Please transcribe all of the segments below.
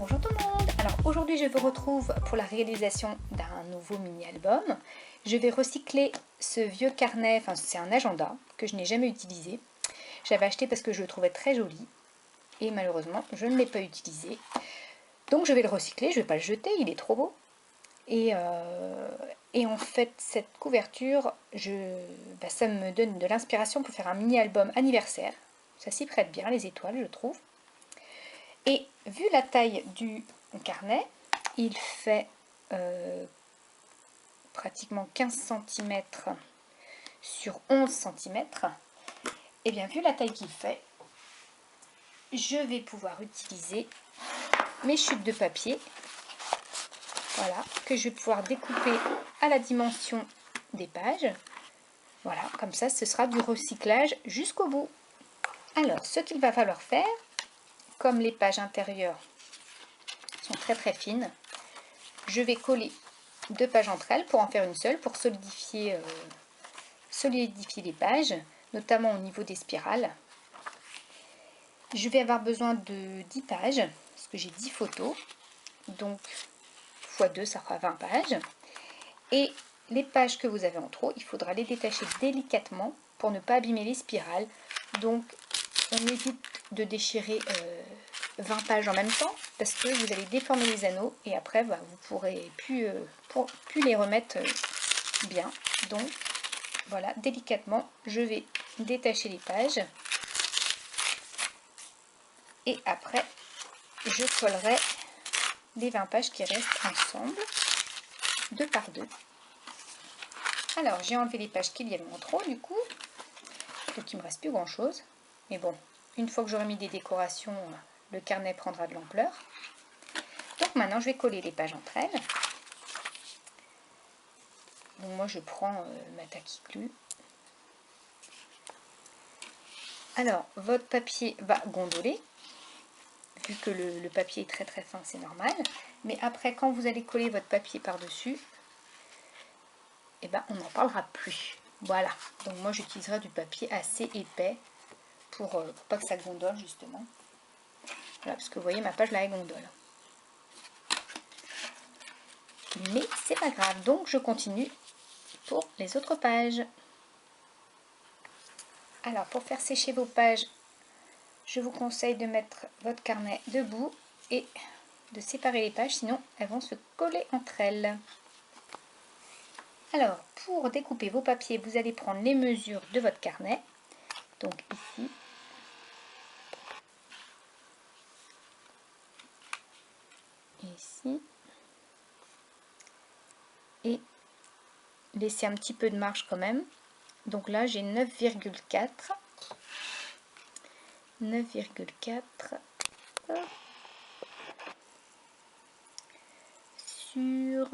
Bonjour tout le monde. Alors aujourd'hui je vous retrouve pour la réalisation d'un nouveau mini-album. Je vais recycler ce vieux carnet, enfin c'est un agenda que je n'ai jamais utilisé. J'avais acheté parce que je le trouvais très joli et malheureusement je ne l'ai pas utilisé. Donc je vais le recycler, je ne vais pas le jeter, il est trop beau. Et en fait cette couverture, ça me donne de l'inspiration pour faire un mini-album anniversaire. Ça s'y prête bien les étoiles je trouve. Et vu la taille du carnet, il fait pratiquement 15 cm sur 11 cm. Et bien vu la taille qu'il fait, je vais pouvoir utiliser mes chutes de papier, voilà, que je vais pouvoir découper à la dimension des pages. Voilà, comme ça ce sera du recyclage jusqu'au bout. Alors, ce qu'il va falloir faire, comme les pages intérieures sont très fines, je vais coller deux pages entre elles pour en faire une seule, pour solidifier les pages, notamment au niveau des spirales. Je vais avoir besoin de 10 pages, parce que j'ai 10 photos, donc x 2 ça fera 20 pages. Et les pages que vous avez en trop, il faudra les détacher délicatement pour ne pas abîmer les spirales. Donc on évite de déchirer 20 pages en même temps, parce que vous allez déformer les anneaux et après vous ne pourrez plus les remettre bien. Donc voilà, délicatement je vais détacher les pages et après je collerai les 20 pages qui restent ensemble, deux par deux. Alors j'ai enlevé les pages qu'il y avait en trop du coup, donc il me reste plus grand chose, mais bon, une fois que j'aurai mis des décorations, le carnet prendra de l'ampleur. Donc maintenant je vais coller les pages entre elles. Donc moi je prends ma taquiclue. Alors votre papier va gondoler, vu que le papier est très fin, c'est normal. Mais après, quand vous allez coller votre papier par-dessus, eh ben, on n'en parlera plus. Voilà, donc moi j'utiliserai du papier assez épais pour pas que ça gondole justement. Voilà, parce que vous voyez ma page là elle gondole. Mais c'est pas grave, donc je continue pour les autres pages. Alors pour faire sécher vos pages, je vous conseille de mettre votre carnet debout et de séparer les pages, sinon elles vont se coller entre elles. Alors pour découper vos papiers, vous allez prendre les mesures de votre carnet. Donc ici, et laisser un petit peu de marge quand même. Donc là j'ai 9,4 sur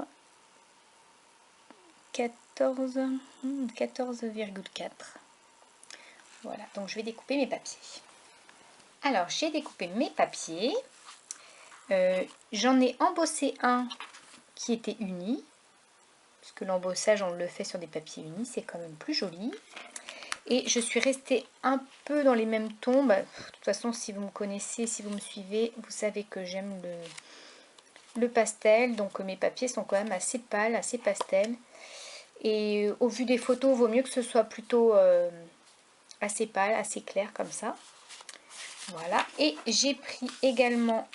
14,4. Voilà, donc je vais découper mes papiers. Alors j'ai découpé mes papiers. J'en ai embossé un qui était uni, parce que l'embossage on le fait sur des papiers unis, c'est quand même plus joli. Et je suis restée un peu dans les mêmes tons. De toute façon, si vous me connaissez, si vous me suivez, vous savez que j'aime le pastel. Donc mes papiers sont quand même assez pâles, assez pastel. Et au vu des photos, il vaut mieux que ce soit plutôt assez pâle, assez clair comme ça. Voilà. Et j'ai pris également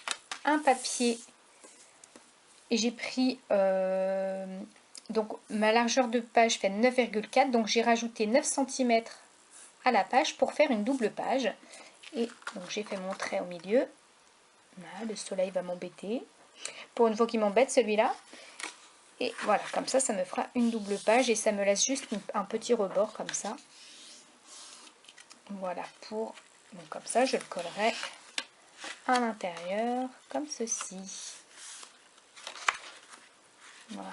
un papier. Et j'ai pris... donc ma largeur de page fait 9,4. Donc j'ai rajouté 9 cm à la page pour faire une double page. Et donc j'ai fait mon trait au milieu. Voilà, le soleil va m'embêter. Pour une fois qu'il m'embête celui-là. Et voilà, comme ça, ça me fera une double page et ça me laisse juste un petit rebord comme ça. Voilà, donc comme ça, je le collerai à l'intérieur, comme ceci. Voilà.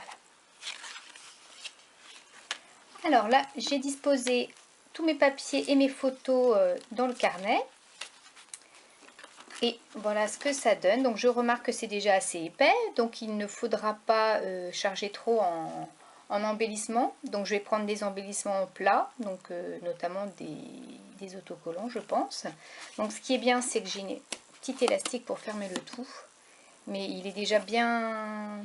Alors là, j'ai disposé tous mes papiers et mes photos dans le carnet. Et voilà ce que ça donne. Donc je remarque que c'est déjà assez épais, donc il ne faudra pas charger trop en embellissement. Donc je vais prendre des embellissements plats, donc notamment des autocollants je pense. Donc ce qui est bien, c'est que j'ai une petite élastique pour fermer le tout. mais il est déjà bien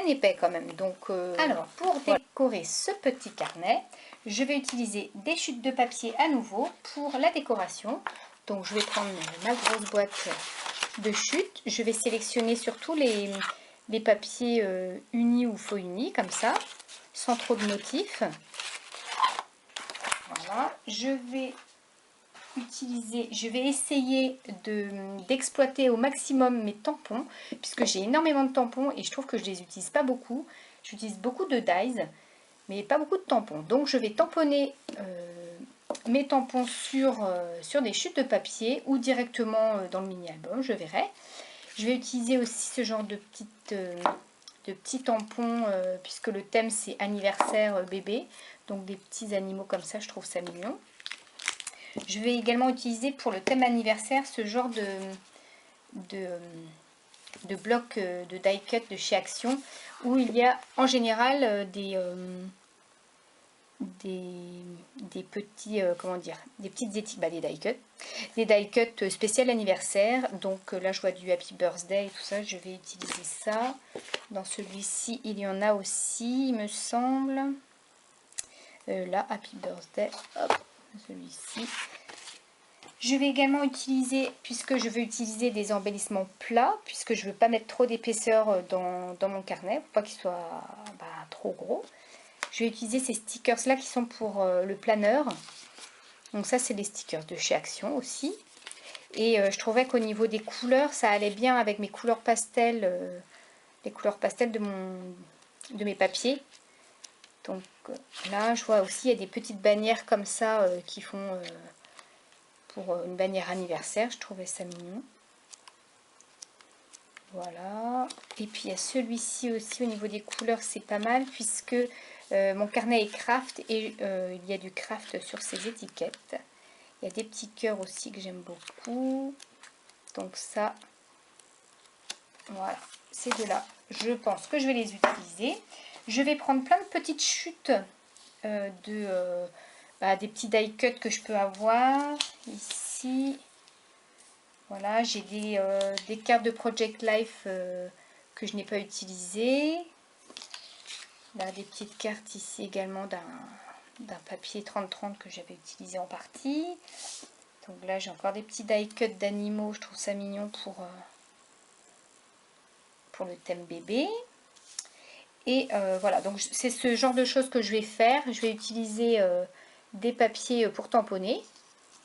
épais quand même. Donc, alors, pour décorer ce petit carnet, je vais utiliser des chutes de papier à nouveau pour la décoration. Donc, je vais prendre ma grosse boîte de chutes. Je vais sélectionner surtout les papiers unis ou faux unis, comme ça, sans trop de motifs. Voilà, je vais essayer d'exploiter au maximum mes tampons, puisque j'ai énormément de tampons et je trouve que je les utilise pas beaucoup. J'utilise beaucoup de dies, mais pas beaucoup de tampons. Donc je vais tamponner mes tampons sur des chutes de papier ou directement dans le mini-album, je verrai. Je vais utiliser aussi ce genre de petits tampons, puisque le thème c'est anniversaire bébé, donc des petits animaux comme ça, je trouve ça mignon. Je vais également utiliser pour le thème anniversaire ce genre de blocs de die cut de chez Action, où il y a en général des petits, comment dire, des petites étiquettes, des die cut spécial anniversaire. Donc là je vois du Happy Birthday et tout ça, je vais utiliser ça. Dans celui-ci il y en a aussi, il me semble. Là, Happy Birthday, hop, celui-ci. Je vais également utiliser, puisque je veux utiliser des embellissements plats, puisque je ne veux pas mettre trop d'épaisseur dans mon carnet, pour pas qu'il soit trop gros. Je vais utiliser ces stickers là qui sont pour le planeur. Donc ça c'est des stickers de chez Action aussi. Et je trouvais qu'au niveau des couleurs, ça allait bien avec mes couleurs pastel, les couleurs pastel de mes papiers. Donc là je vois aussi il y a des petites bannières comme ça qui font... pour une bannière anniversaire, je trouvais ça mignon. Voilà. Et puis il y a celui-ci aussi au niveau des couleurs, c'est pas mal puisque mon carnet est craft et il y a du craft sur ces étiquettes. Il y a des petits cœurs aussi que j'aime beaucoup. Donc ça, voilà, ces deux-là, je pense que je vais les utiliser. Je vais prendre plein de petites chutes des petits die cut que je peux avoir ici. Voilà, j'ai des cartes de Project Life que je n'ai pas utilisées. Là, des petites cartes ici également d'un papier 30-30 que j'avais utilisé en partie. Donc là, j'ai encore des petits die cut d'animaux. Je trouve ça mignon pour le thème bébé. Et voilà, donc c'est ce genre de choses que je vais faire. Je vais utiliser des papiers pour tamponner.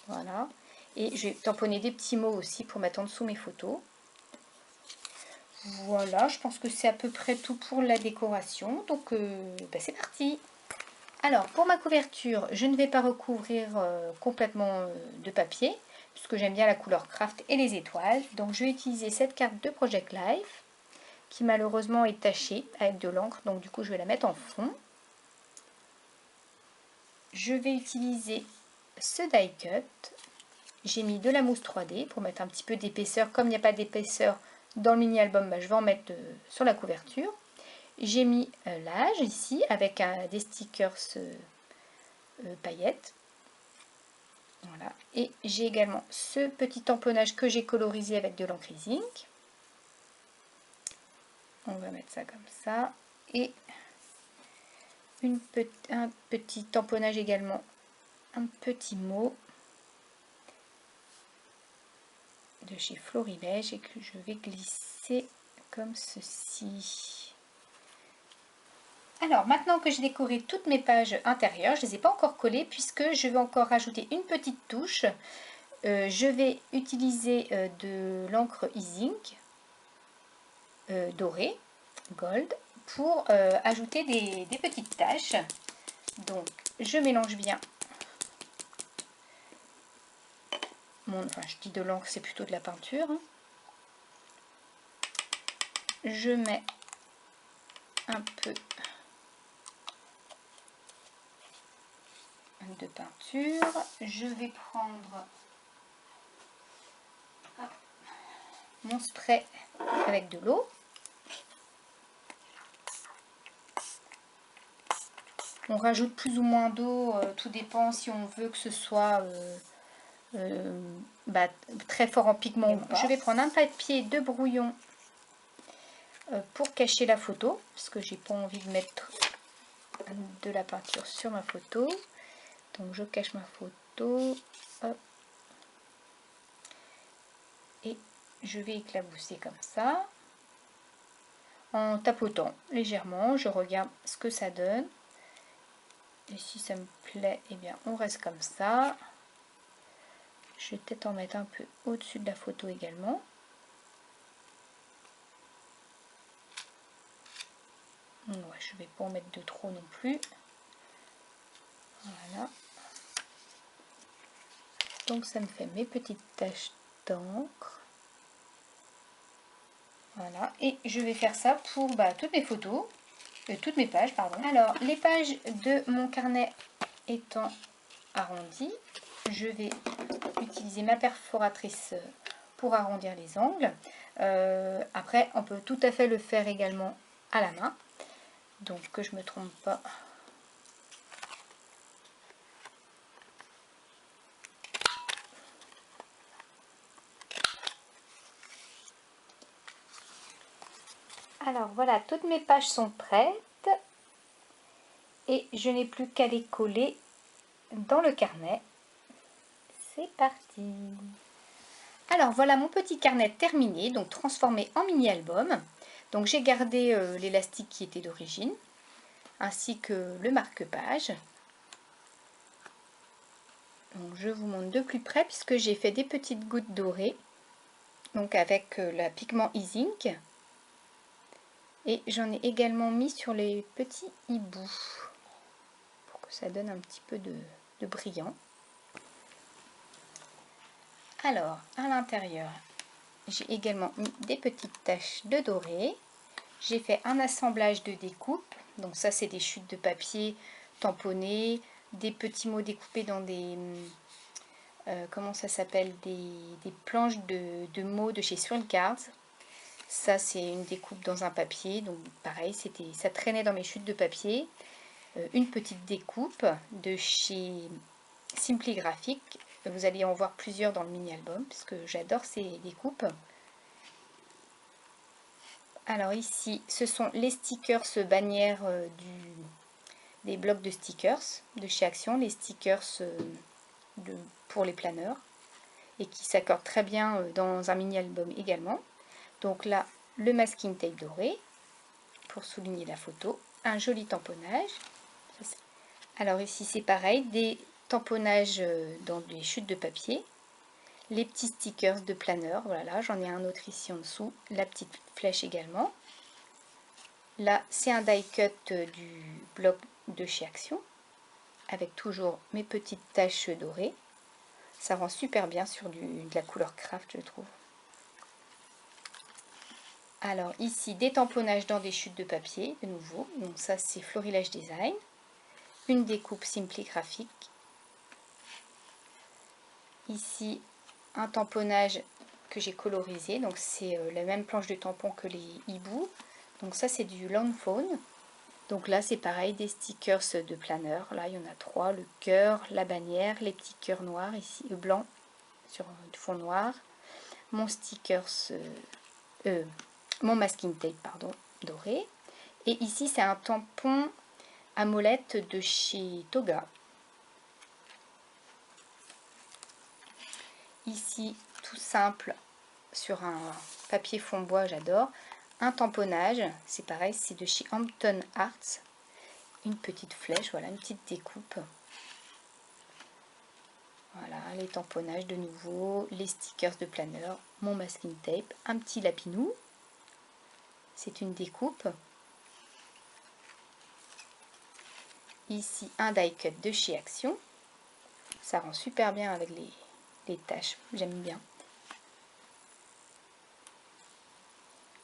Voilà. Et je vais tamponner des petits mots aussi pour mettre en dessous mes photos. Voilà, je pense que c'est à peu près tout pour la décoration. Donc c'est parti. Alors pour ma couverture, je ne vais pas recouvrir complètement de papier, puisque j'aime bien la couleur craft et les étoiles. Donc je vais utiliser cette carte de Project Life, qui malheureusement est tachée avec de l'encre. Donc du coup je vais la mettre en fond. Je vais utiliser ce die cut. J'ai mis de la mousse 3D pour mettre un petit peu d'épaisseur. Comme il n'y a pas d'épaisseur dans le mini-album, je vais en mettre sur la couverture. J'ai mis l'âge ici avec des stickers paillettes. Voilà. Et j'ai également ce petit tamponnage que j'ai colorisé avec de l'encre zinc. On va mettre ça comme ça. Et un petit tamponnage également, un petit mot de chez Florilège et que je vais glisser comme ceci. Alors maintenant que j'ai décoré toutes mes pages intérieures, je ne les ai pas encore collées puisque je vais encore rajouter une petite touche. Je vais utiliser de l'encre e-zinc dorée, gold, pour ajouter des petites taches. Donc je mélange bien. Enfin, je dis de l'encre, c'est plutôt de la peinture. Je mets un peu de peinture. Je vais prendre mon spray avec de l'eau. On rajoute plus ou moins d'eau, tout dépend si on veut que ce soit très fort en pigment. Je vais prendre un papier de brouillon pour cacher la photo, parce que j'ai pas envie de mettre de la peinture sur ma photo. Donc je cache ma photo. Hop. Et je vais éclabousser comme ça. En tapotant légèrement, je regarde ce que ça donne. Et si ça me plaît, eh bien on reste comme ça. Je vais peut-être en mettre un peu au-dessus de la photo également. Ouais, je ne vais pas en mettre de trop non plus. Voilà. Donc ça me fait mes petites taches d'encre. Voilà. Et je vais faire ça pour toutes mes photos. Toutes mes pages, pardon. Alors, les pages de mon carnet étant arrondies, je vais utiliser ma perforatrice pour arrondir les angles. Après, on peut tout à fait le faire également à la main. Donc, que je ne me trompe pas. Alors, voilà, toutes mes pages sont prêtes. Et je n'ai plus qu'à les coller dans le carnet. C'est parti! Alors voilà mon petit carnet terminé, donc transformé en mini-album. Donc j'ai gardé l'élastique qui était d'origine, ainsi que le marque-page. Donc je vous montre de plus près puisque j'ai fait des petites gouttes dorées, donc avec la pigment e-zinc. Et j'en ai également mis sur les petits hiboux, pour que ça donne un petit peu de brillant. Alors à l'intérieur, j'ai également mis des petites taches de doré. J'ai fait un assemblage de découpe. Donc ça, c'est des chutes de papier tamponnées, des petits mots découpés dans des... comment ça s'appelle, des planches de mots de chez Swellcards. Ça, c'est une découpe dans un papier. Donc pareil, ça traînait dans mes chutes de papier. Une petite découpe de chez Simply Graphic. Vous allez en voir plusieurs dans le mini-album, parce que j'adore ces découpes. Alors ici, ce sont les stickers bannières des blocs de stickers de chez Action, les stickers pour les planeurs, et qui s'accordent très bien dans un mini-album également. Donc là, le masking tape doré, pour souligner la photo, un joli tamponnage. Alors ici, c'est pareil, des tamponnages dans les chutes de papier, les petits stickers de planeur, voilà, j'en ai un autre ici en dessous, la petite flèche également. Là, c'est un die cut du bloc de chez Action, avec toujours mes petites taches dorées. Ça rend super bien sur de la couleur craft, je trouve. Alors ici, des tamponnages dans des chutes de papier, de nouveau. Donc ça, c'est Florilège Design. Une découpe Simply Graphic. Ici, un tamponnage que j'ai colorisé. Donc c'est la même planche de tampon que les hiboux. Donc ça, c'est du Lawn Fawn. Donc là, c'est pareil, des stickers de planeur. Là, il y en a 3. Le cœur, la bannière, les petits cœurs noirs ici, blanc sur du fond noir. Mon stickers, mon masking tape, pardon, doré. Et ici, c'est un tampon à molette de chez Toga. Ici, tout simple, sur un papier fond bois, j'adore. Un tamponnage, c'est pareil, c'est de chez Hampton Arts. Une petite flèche, voilà, une petite découpe. Voilà, les tamponnages de nouveau, les stickers de planeur, mon masking tape, un petit lapinou. C'est une découpe. Ici, un die cut de chez Action. Ça rend super bien avec les taches, j'aime bien.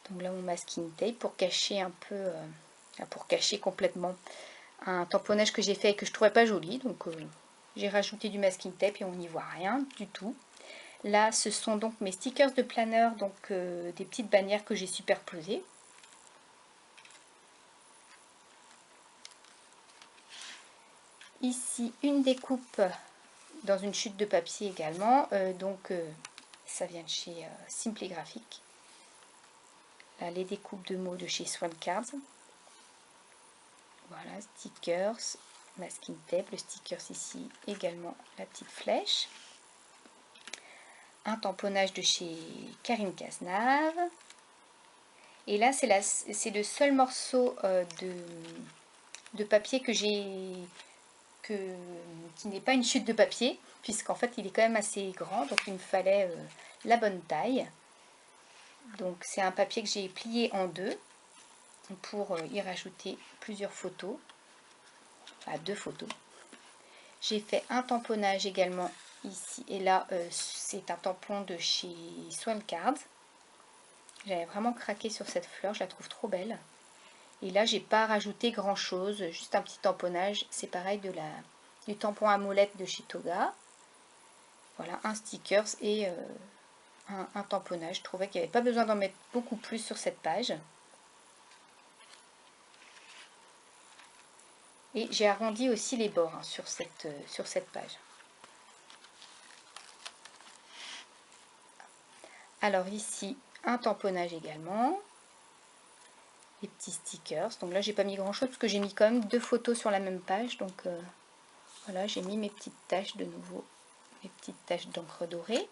Donc là, mon masking tape pour cacher un peu, pour cacher complètement un tamponnage que j'ai fait et que je trouvais pas joli. Donc j'ai rajouté du masking tape et on n'y voit rien du tout. Là, ce sont donc mes stickers de planeur, donc des petites bannières que j'ai superposées. Ici, une découpe dans une chute de papier également. Donc ça vient de chez Simply Graphic. Là, les découpes de mots de chez Swan Cards. Voilà, stickers, masking tape, le stickers ici également, la petite flèche. Un tamponnage de chez Karine Cazenave. Et là, c'est le seul morceau de papier que j'ai, qui n'est pas une chute de papier, puisqu'en fait, il est quand même assez grand, donc il me fallait la bonne taille. Donc, c'est un papier que j'ai plié en deux pour y rajouter plusieurs photos, enfin 2 photos. J'ai fait un tamponnage également ici, et là, c'est un tampon de chez Swan Cards. J'avais vraiment craqué sur cette fleur, je la trouve trop belle. Et là, j'ai pas rajouté grand chose, juste un petit tamponnage. C'est pareil du tampon à molette de chez Toga. Voilà, un stickers et un tamponnage. Je trouvais qu'il n'y avait pas besoin d'en mettre beaucoup plus sur cette page. Et j'ai arrondi aussi les bords hein, sur cette page. Alors ici, un tamponnage également. Les petits stickers. Donc là, j'ai pas mis grand chose parce que j'ai mis quand même 2 photos sur la même page. Donc voilà, j'ai mis mes petites taches de nouveau. Mes petites taches d'encre dorée.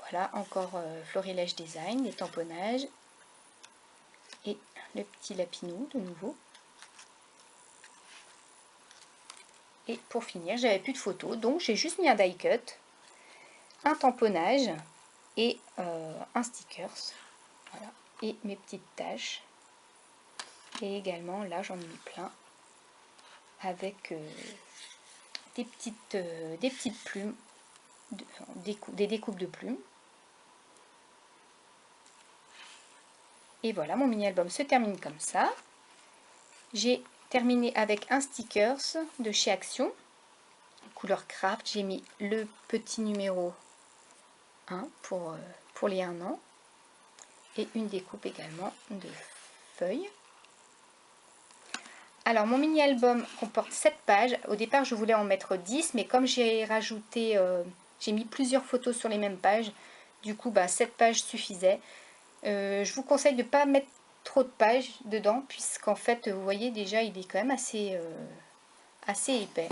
Voilà, encore Florilège Design, les tamponnages. Et le petit lapinou de nouveau. Et pour finir, j'avais plus de photos. Donc j'ai juste mis un die cut, un tamponnage et un stickers. Voilà. Et mes petites taches. Et également, là, j'en ai mis plein. Avec des petites plumes. Des découpes de plumes. Et voilà, mon mini-album se termine comme ça. J'ai terminé avec un stickers de chez Action, couleur craft. J'ai mis le petit numéro 1 pour les 1 an. Et une découpe également de feuilles. Alors, mon mini-album comporte 7 pages. Au départ, je voulais en mettre 10, mais comme j'ai rajouté, j'ai mis plusieurs photos sur les mêmes pages, du coup, 7 pages suffisaient. Je vous conseille de ne pas mettre trop de pages dedans, puisqu'en fait, vous voyez déjà, il est quand même assez épais.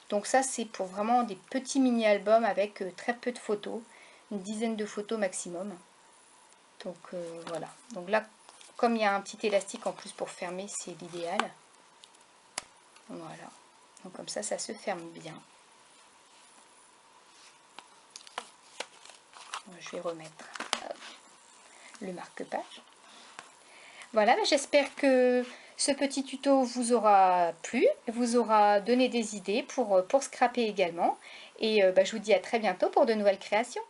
Donc ça, c'est pour vraiment des petits mini-albums avec très peu de photos, une dizaine de photos maximum. Donc voilà. Donc là, comme il y a un petit élastique en plus pour fermer, c'est l'idéal. Voilà. Donc comme ça se ferme bien. Je vais remettre le marque-page. Voilà, j'espère que ce petit tuto vous aura plu, vous aura donné des idées pour scraper également. Et je vous dis à très bientôt pour de nouvelles créations.